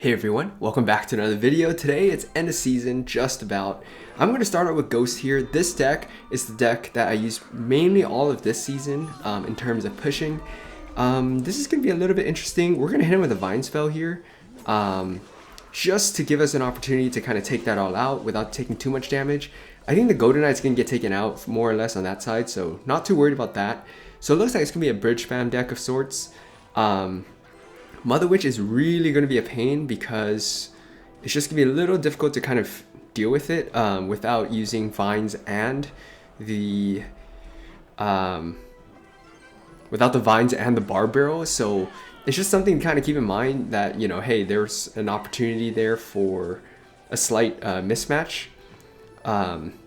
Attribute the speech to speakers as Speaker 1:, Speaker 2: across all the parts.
Speaker 1: Hey everyone, welcome back to another video. Today it's end of season, just about. I'm going to start out with Ghost here. This deck is the deck that I use mainly all of this season in terms of pushing. This is going to be a little bit interesting. We're going to hit him with a Vine Spell here just to give us an opportunity to kind of take that all out without taking too much damage. I think the Golden Knight's going to get taken out more or less on that side, so not too worried about that. So it looks like it's going to be a bridge spam deck of sorts. Mother Witch is really going to be a pain because it's just going to be a little difficult to kind of deal with it without using vines and the without the vines and the Barb Barrel. So it's just something to kind of keep in mind that, you know, hey, there's an opportunity there for a slight mismatch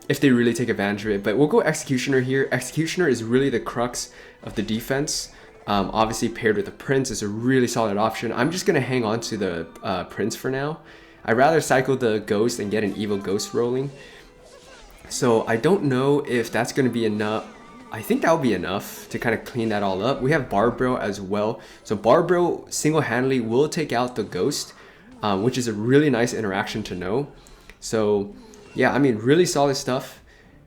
Speaker 1: if they really take advantage of it. But we'll go Executioner here. Executioner is really the crux of the defense. Obviously paired with a Prince is a really solid option. I'm just going to hang on to the Prince for now. I'd rather cycle the Ghost and get an Evil Ghost rolling. So I don't know if that's going to be enough. I think that will be enough to kind of clean that all up. We have Barb Barrel as well. So Barb Barrel single-handedly will take out the Ghost, which is a really nice interaction to know. So yeah, I mean, really solid stuff.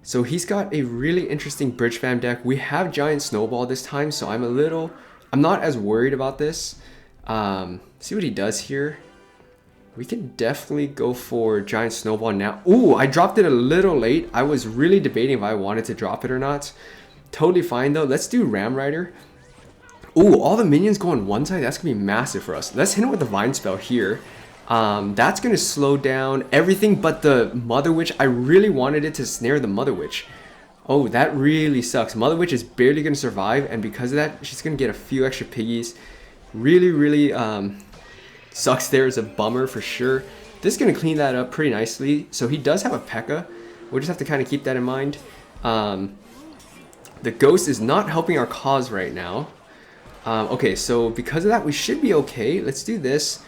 Speaker 1: So he's got a really interesting bridge spam deck. We have Giant Snowball this time, so I'm not as worried about this. See what he does here. We can definitely go for Giant Snowball now. Ooh, I dropped it a little late. I was really debating if I wanted to drop it or not. Totally fine though. Let's do Ram Rider. Ooh, all the minions go on one side. That's gonna be massive for us. Let's hit him with the Vine Spell here. That's going to slow down everything but the Mother Witch. I really wanted it to snare the Mother Witch. Oh, that really sucks. Mother Witch is barely going to survive, and because of that, she's going to get a few extra piggies. Really sucks there. Is a bummer for sure. This is going to clean that up pretty nicely. So he does have a P.E.K.K.A. We'll just have to kind of keep that in mind. The Ghost is not helping our cause right now. Okay, so because of that, we should be okay. Let's do this.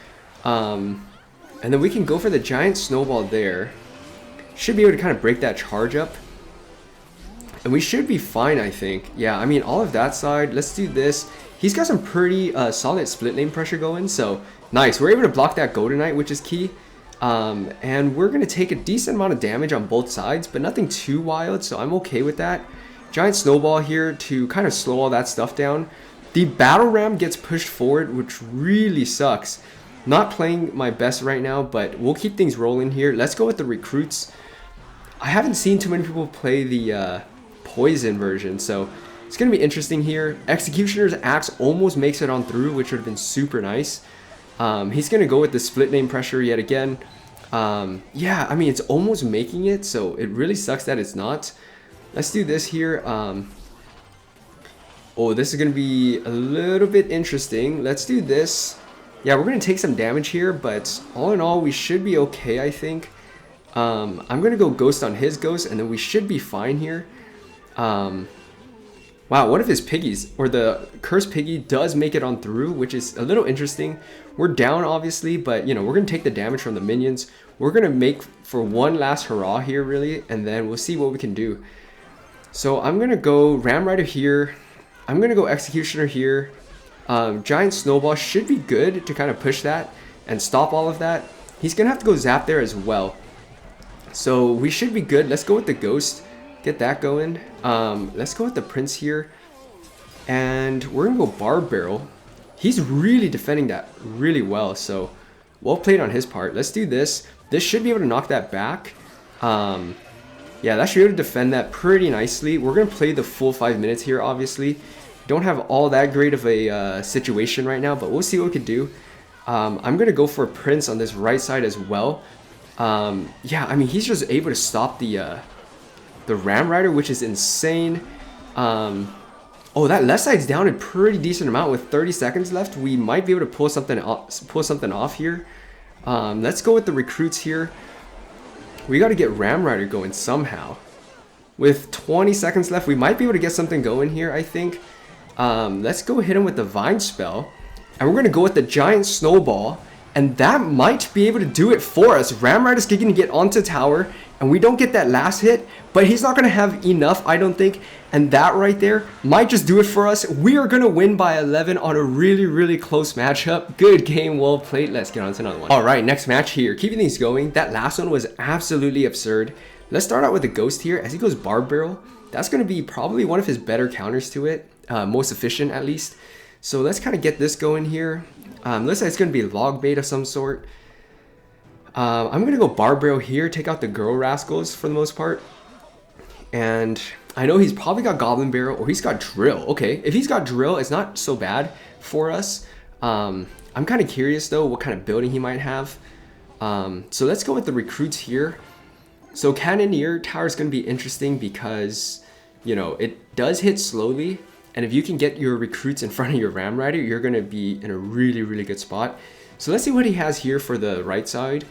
Speaker 1: And then we can go for the Giant Snowball there. Should be able to kind of break that charge up. And we should be fine, I think. Yeah, I mean, all of that side. Let's do this. He's got some pretty solid split lane pressure going. So, nice. We're able to block that Golden Knight, which is key. And we're going to take a decent amount of damage on both sides, but nothing too wild. So, I'm okay with that. Giant Snowball here to kind of slow all that stuff down. The Battle Ram gets pushed forward, which really sucks. Not playing my best right now, but we'll keep things rolling here. Let's go with the Recruits. I haven't seen too many people play the Poison version, so it's going to be interesting here. Executioner's Axe almost makes it on through, which would have been super nice. He's going to go with the split lane pressure yet again. Yeah, I mean, it's almost making it, so it really sucks that it's not. Let's do this here. Oh, this is going to be a little bit interesting. Let's do this. Yeah, we're going to take some damage here, but all in all, we should be okay, I think. I'm going to go Ghost on his Ghost, and then we should be fine here. Wow, what if his piggies, or the Cursed Piggy does make it on through, which is a little interesting. We're down, obviously, but, you know, we're going to take the damage from the minions. We're going to make for one last hurrah here, really, and then we'll see what we can do. So I'm going to go Ram Rider here. I'm going to go Executioner here. Giant Snowball should be good to kind of push that and stop all of that. He's going to have to go Zap there as well. So we should be good. Let's go with the Ghost. Get that going. Let's go with the Prince here. And we're going to go Barb Barrel. He's really defending that really well. So well played on his part. Let's do this. This should be able to knock that back. Yeah, that should be able to defend that pretty nicely. We're going to play the full 5 minutes here, obviously. Don't have all that great of a situation right now, but we'll see what we can do. I'm going to go for a Prince on this right side as well. Yeah, I mean, he's just able to stop the Ram Rider, which is insane. Oh, that left side's down a pretty decent amount with 30 seconds left. We might be able to pull something off here. Let's go with the Recruits here. We got to get Ram Rider going somehow. With 20 seconds left, we might be able to get something going here, I think. Let's go hit him with the Vine Spell. And we're going to go with the Giant Snowball. and that might be able to do it for us. Ram Rider's going to get onto tower, and we don't get that last hit, but he's not going to have enough, I don't think, and that right there might just do it for us. We are going to win by 11 on a really, really close matchup. Good game, well played. Let's get on to another one. All right, next match here. Keeping things going. That last one was absolutely absurd. Let's start out with the Ghost here. As he goes Barb Barrel, that's going to be probably one of his better counters to it, most efficient at least. So let's kind of get this going here. Looks like it's going to be log bait of some sort. I'm going to go Barb Barrel here, take out the Girl Rascals for the most part. And I know he's probably got Goblin Barrel or he's got Drill. Okay, if he's got Drill, it's not so bad for us. I'm kind of curious though what kind of building he might have. So let's go with the recruits here. So Cannoneer Tower is going to be interesting because, you know, it does hit slowly. And if you can get your recruits in front of your Ram Rider, you're going to be in a really, really good spot. So let's see what he has here for the right side.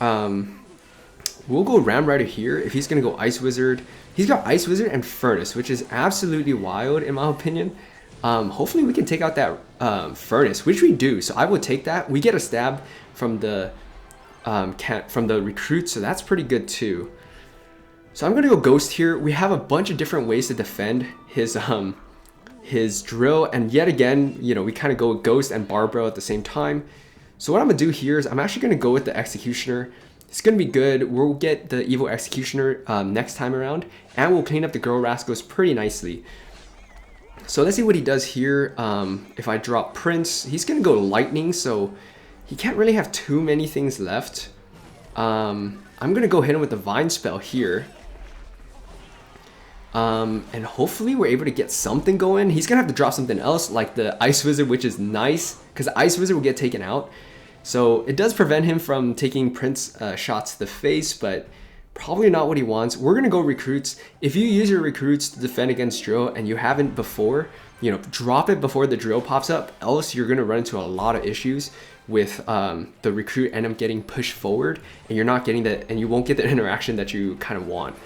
Speaker 1: We'll go Ram Rider here. If he's going to go Ice Wizard, he's got Ice Wizard and Furnace, which is absolutely wild in my opinion. Hopefully we can take out that Furnace, which we do. So I will take that. We get a stab from the recruit, so that's pretty good too. So I'm going to go Ghost here. We have a bunch of different ways to defend his drill, and yet again, you know, we kind of go Ghost and Barb Barrel at the same time. So what I'm gonna do here is I'm actually gonna go with the Executioner. It's gonna be good. We'll get the Evil Executioner next time around, and we'll clean up the Girl Rascals pretty nicely. So let's see what he does here. If I drop Prince, he's gonna go Lightning, so he can't really have too many things left. I'm gonna go hit him with the Vine Spell here. And hopefully we're able to get something going. He's gonna have to drop something else like the Ice Wizard, which is nice because the Ice Wizard will get taken out. So it does prevent him from taking Prince shots to the face, but probably not what he wants. We're gonna go recruits. If you use your recruits to defend against drill and you haven't before, you know, drop it before the drill pops up, else you're gonna run into a lot of issues with the recruit end up getting pushed forward, and you're not getting that, and you won't get the interaction that you kind of want.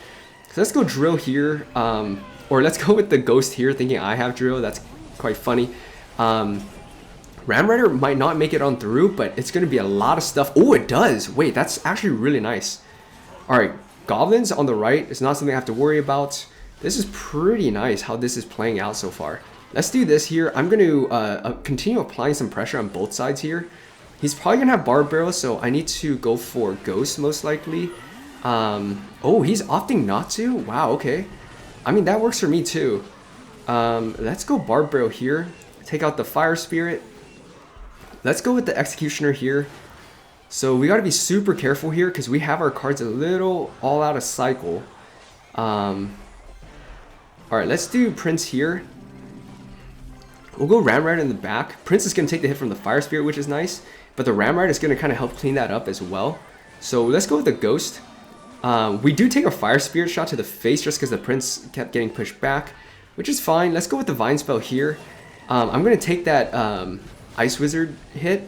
Speaker 1: So let's go drill here, or let's go with the Ghost here, thinking I have drill. That's quite funny. Ram Rider might not make it on through, but it's going to be a lot of stuff. Oh, it does. Wait, that's actually really nice. All right, Goblins on the right is not something I have to worry about. This is pretty nice how this is playing out so far. Let's do this here. I'm going to continue applying some pressure on both sides here. He's probably going to have Barb Barrel, so I need to go for Ghost most likely. Oh, he's opting not to? Wow, okay. I mean, that works for me too. Let's go Barb Barrel here. Take out the Fire Spirit. Let's go with the Executioner here. So we got to be super careful here because we have our cards a little all out of cycle. Alright, let's do Prince here. We'll go Ram Rider in the back. Prince is going to take the hit from the Fire Spirit, which is nice. But the Ram Rider is going to kind of help clean that up as well. So let's go with the Ghost. We do take a Fire Spirit shot to the face just because the Prince kept getting pushed back, which is fine. Let's go with the Vine Spell here. I'm going to take that Ice Wizard hit,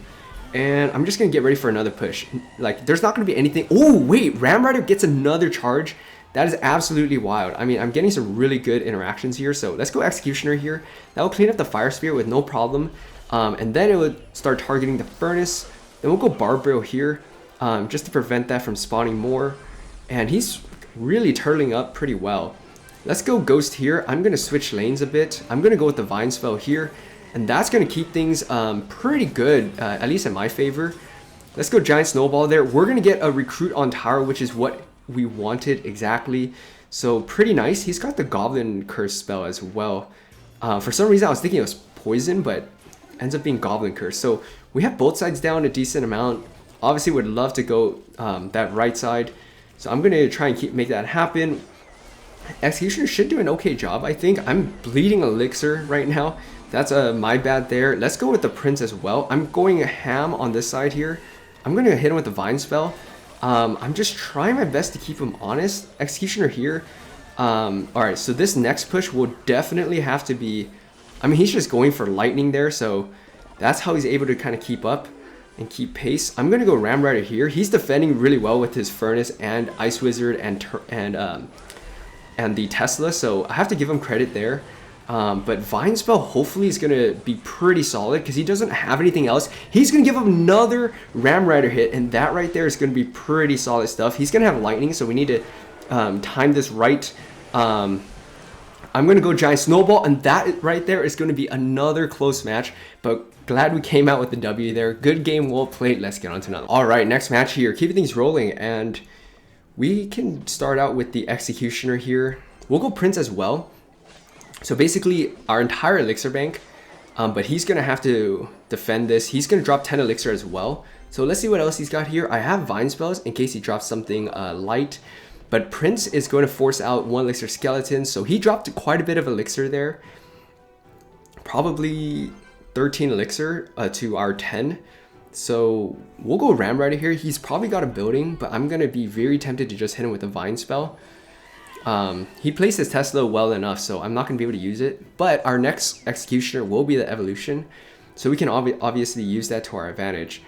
Speaker 1: and I'm just going to get ready for another push. Like, there's not going to be anything. Oh, wait, Ram Rider gets another charge. That is absolutely wild. I mean, I'm getting some really good interactions here, so let's go Executioner here. That will clean up the Fire Spirit with no problem, and then it would start targeting the Furnace. Then we'll go Barb Barrel here, just to prevent that from spawning more. And he's really turtling up pretty well. Let's go Ghost here. I'm going to switch lanes a bit. I'm going to go with the Vine Spell here. And that's going to keep things pretty good, at least in my favor. Let's go Giant Snowball there. We're going to get a recruit on tower, which is what we wanted exactly. So pretty nice. He's got the Goblin Curse spell as well. For some reason, I was thinking it was Poison, but ends up being Goblin Curse. So we have both sides down a decent amount. Obviously, would love to go that right side. So I'm going to try and make that happen. Executioner should do an okay job, I think. I'm bleeding Elixir right now. That's my bad there. Let's go with the Prince as well. I'm going ham on this side here. I'm going to hit him with the Vine Spell. I'm just trying my best to keep him honest. Executioner here. Alright, so this next push will definitely have to be... I mean, he's just going for Lightning there, so that's how he's able to kind of keep up and keep pace. I'm going to go Ram Rider here. He's defending really well with his Furnace and Ice Wizard and the Tesla, so I have to give him credit there. But Vine Spell hopefully is going to be pretty solid because he doesn't have anything else. He's going to give up another Ram Rider hit, and that right there is going to be pretty solid stuff. He's going to have Lightning, so we need to time this right. I'm going to go Giant Snowball, and that right there is going to be another close match, but glad we came out with the W there. Good game, well played. Let's get on to another. All right, next match here. Keeping things rolling, and we can start out with the Executioner here. We'll go Prince as well. So basically, our entire Elixir bank, but he's going to have to defend this. He's going to drop 10 Elixir as well. So let's see what else he's got here. I have Vine Spells in case he drops something light. But Prince is going to force out 1 Elixir Skeleton. So he dropped quite a bit of Elixir there. Probably 13 Elixir to our 10. So we'll go Ram Rider here. He's probably got a building, but I'm going to be very tempted to just hit him with a Vine Spell. He placed his Tesla well enough, so I'm not going to be able to use it. But our next Executioner will be the Evolution, so we can obviously use that to our advantage.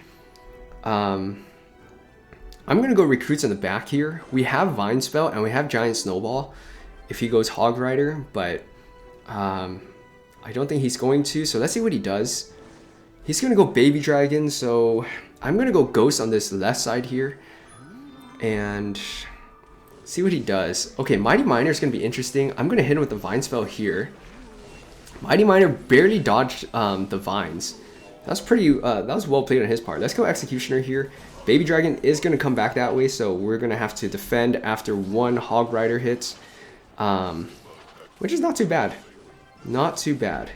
Speaker 1: I'm going to go Recruits in the back here. We have Vine Spell and we have Giant Snowball if he goes Hog Rider, but I don't think he's going to, so let's see what he does. He's going to go Baby Dragon, so I'm going to go Ghost on this left side here. And see what he does. Okay, Mighty Miner is going to be interesting. I'm going to hit him with the Vine Spell here. Mighty Miner barely dodged the vines. That's pretty. That was well played on his part. Let's go Executioner here. Baby Dragon is going to come back that way, so we're going to have to defend after 1 Hog Rider hit, which is not too bad. Not too bad.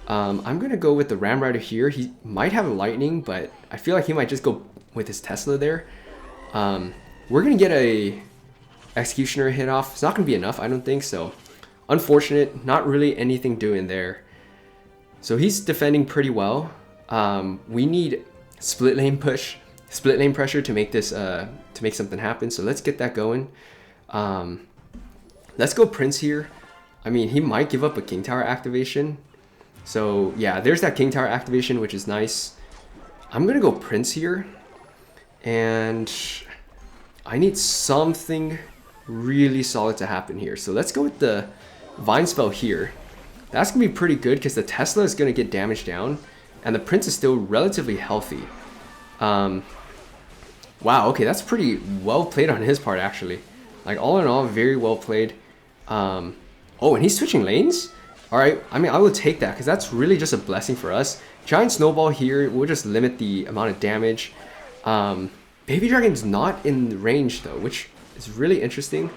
Speaker 1: I'm going to go with the Ram Rider here. He might have Lightning, but I feel like he might just go with his Tesla there. We're going to get a Executioner hit off. It's not going to be enough, I don't think so. Unfortunate, not really anything doing there. So he's defending pretty well. We need split lane push, split lane pressure to make this to make something happen. So let's get that going. Let's go Prince here. I mean, he might give up a King Tower activation. So yeah, there's that King Tower activation, which is nice. I'm gonna go Prince here, and I need something really solid to happen here. So let's go with the Vine Spell here. That's gonna be pretty good because the Tesla is gonna get damaged down and the Prince is still relatively healthy. Wow, okay, that's pretty well played on his part actually. Like all in all, very well played. Oh, and he's switching lanes? Alright, I mean, I will take that because that's really just a blessing for us. Giant Snowball here will just limit the amount of damage. Baby Dragon's not in range though, which is really interesting.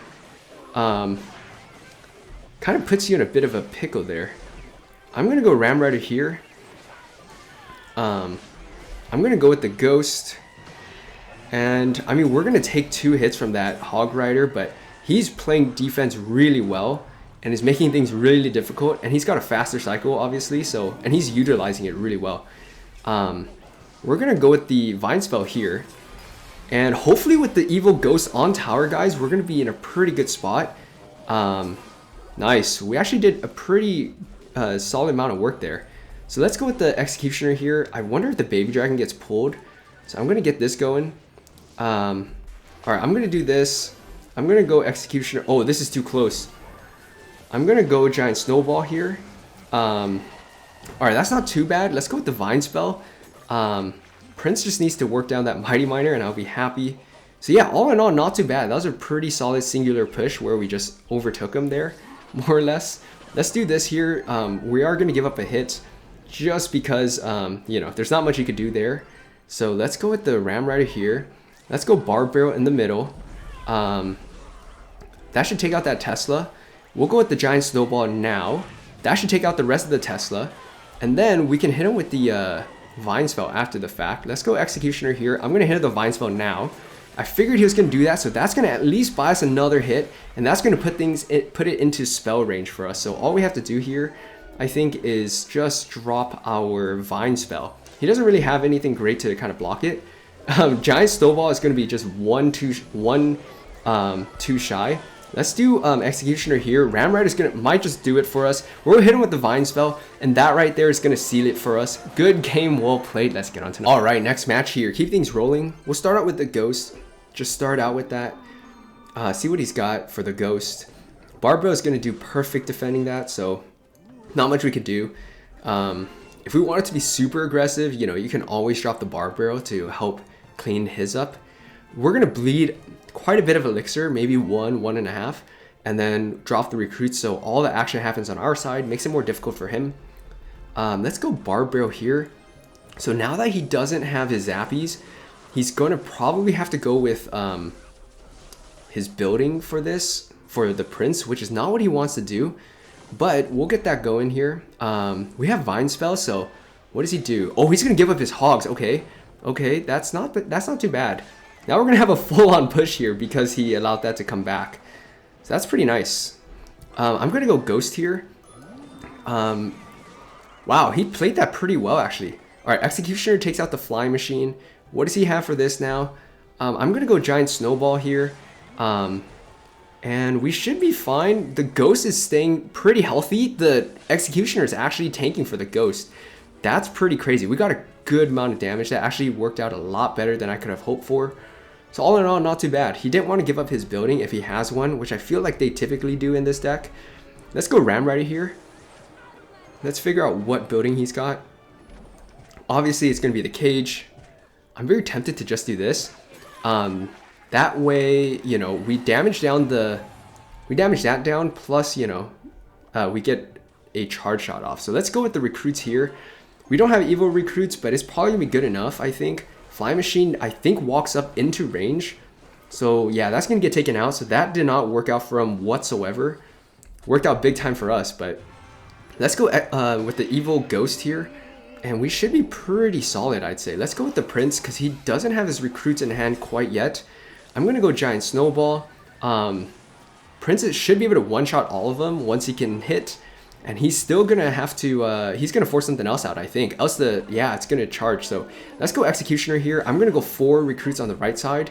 Speaker 1: Kind of puts you in a bit of a pickle there. I'm going to go Ram Rider here. I'm going to go with the Ghost. And, I mean, we're going to take 2 hits from that Hog Rider, but he's playing defense really well and is making things really difficult. And he's got a faster cycle, obviously, so, and he's utilizing it really well. We're going to go with the Vine Spell here. And hopefully with the Evil Ghost on tower, guys, we're going to be in a pretty good spot. Nice. We actually did a pretty solid amount of work there. So let's go with the Executioner here. I wonder if the Baby Dragon gets pulled. So I'm going to get this going. Alright, I'm going to do this. I'm going to go Executioner. Oh, this is too close. I'm going to go Giant Snowball here. Alright, that's not too bad. Let's go with the Vine Spell. Prince just needs to work down that Mighty Miner and I'll be happy. So yeah, all in all, not too bad. That was a pretty solid singular push where we just overtook him there, more or less. Let's do this here. We are going to give up a hit just because, you know, there's not much you could do there. So let's go with the Ram Rider here. Let's go Barb Barrel in the middle. That should take out that Tesla. We'll go with the Giant Snowball now. That should take out the rest of the Tesla. And then we can hit him with the Vine Spell after the fact. Let's go Executioner here. I'm going to hit the Vine Spell now. I figured he was going to do that, so that's going to at least buy us another hit, and that's going to put it into spell range for us. So all we have to do here, I think, is just drop our Vine Spell. He doesn't really have anything great to kind of block it. Giant Snowball is going to be just 1-2 shy. Let's do Executioner here. Ram Rider might just do it for us. We'll hit him with the Vine Spell, and that right there is going to seal it for us. Good game, well played. Let's get on to Alright, next match here. Keep things rolling. We'll start out with the Ghost. Just start out with that. See what he's got for the Ghost. Barbara is going to do perfect defending that, so not much we could do. If we want it to be super aggressive, you know, you can always drop the Barb Barrel to help clean his up. We're gonna bleed quite a bit of elixir, maybe 1.5, and then drop the recruits so all the action happens on our side, makes it more difficult for him. Let's go Barb Barrel here. So now that he doesn't have his zappies, he's gonna probably have to go with his building for this, for the Prince, which is not what he wants to do. But we'll get that going here. We have Vine Spell, so what does he do? Oh, he's gonna give up his hogs. Okay, that's not too bad. Now we're gonna have a full-on push here because he allowed that to come back. So that's pretty nice. I'm gonna go Ghost here. Wow, he played that pretty well actually. All right, Executioner takes out the Flying Machine. What does he have for this now? I'm gonna go Giant Snowball here. And we should be fine. The Ghost is staying pretty healthy. The Executioner is actually tanking for the Ghost. That's pretty crazy. We got a good amount of damage. That actually worked out a lot better than I could have hoped for. So all in all, not too bad. He didn't want to give up his building if he has one, which I feel like they typically do in this deck. Let's go Ram Rider here. Let's figure out what building he's got. Obviously, it's going to be the Cage. I'm very tempted to just do this. That way, you know, we damage that down, plus, you know, we get a charge shot off. So let's go with the recruits here. We don't have evil recruits, but it's probably gonna be good enough, I think. Fly Machine, I think, walks up into range. So yeah, that's gonna get taken out. So that did not work out for him whatsoever. Worked out big time for us, but let's go with the evil Ghost here. And we should be pretty solid, I'd say. Let's go with the Prince, because he doesn't have his recruits in hand quite yet. I'm going to go Giant Snowball. Prince should be able to one-shot all of them once he can hit. And he's still going to have to, he's going to force something else out, I think. Else it's going to charge. So let's go Executioner here. I'm going to go 4 recruits on the right side.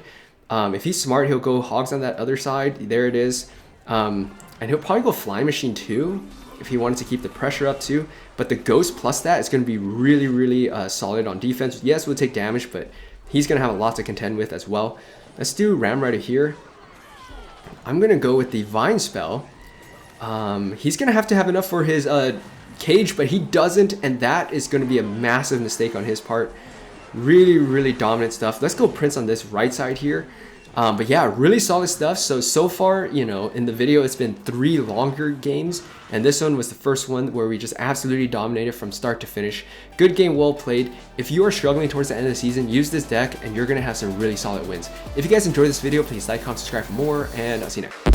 Speaker 1: If he's smart, he'll go Hogs on that other side. There it is. And he'll probably go Flying Machine too, if he wanted to keep the pressure up too. But the Ghost plus that is going to be really, really solid on defense. Yes, we'll take damage, but he's going to have a lot to contend with as well. Let's do Ram Rider here. I'm going to go with the Vine Spell. He's going to have enough for his Cage, but he doesn't, and that is going to be a massive mistake on his part. Really, really dominant stuff. Let's go Prince on this right side here. But yeah, really solid stuff. So far, you know, in the video, it's been 3 longer games, and this one was the first one where we just absolutely dominated from start to finish. Good game, well played. If you are struggling towards the end of the season, use this deck, and you're going to have some really solid wins. If you guys enjoyed this video, please like, comment, subscribe for more, and I'll see you next.